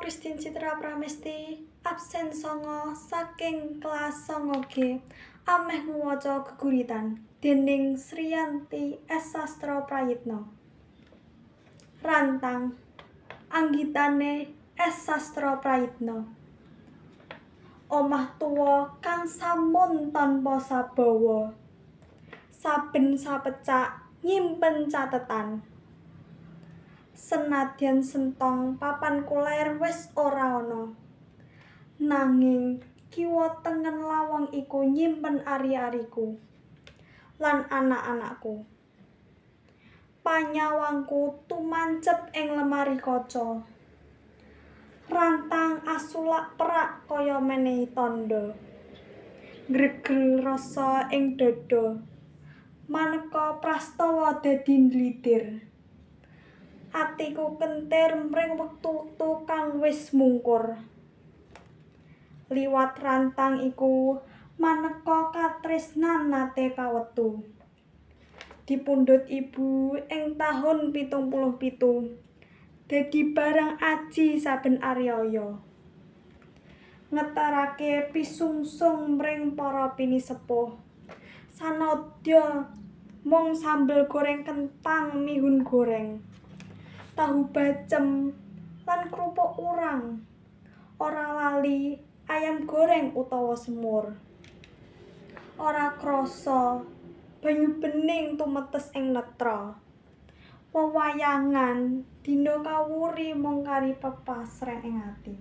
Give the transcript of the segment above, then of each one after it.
Christine Citra Pramesti, absen 9 saking kelas 9G, ameh maca geguritan déning Sriyanti S. Sastra Prayitna. Rantang anggitane S. Sastra Prayitna. Omah tuwa kang sampun tanpa sabawa, saben sapecak nyimpen catetan. Senadyan sentong papan kulir wis ora ana, nanging kiwa tengen lawang iku nyimpen ari-ariku lan anak-anakku. Panyawangku tumancep ing lemari kaca, rantang asulak perak kaya menehi tandha, ngregel rasa ing dada, maneka prastawa dadi ndlidir. Atiku kentir mring wektu-wektu kang wis mungkur. Liwat rantang iku maneka katresnan nate kawetu. Dipundhut ibu ing taun 77, dadi barang aji saben aryaya. Ngetarake pisungsung mring para pinisepuh, sanadya mung sambel goreng kentang, mihun goreng, tahu bacem, lan krupuk urang. Ora lali ayam goreng utawa semur. Ora krasa banyu bening tumetes ing netra. Wewayangan dina kawuri mung kari pepasreh ing ati.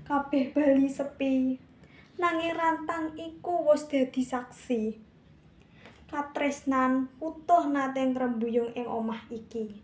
Kabeh bali sepi, nanging rantang iku wis dadi saksi. Katresnan utuh nate ngrembuyung ing omah iki.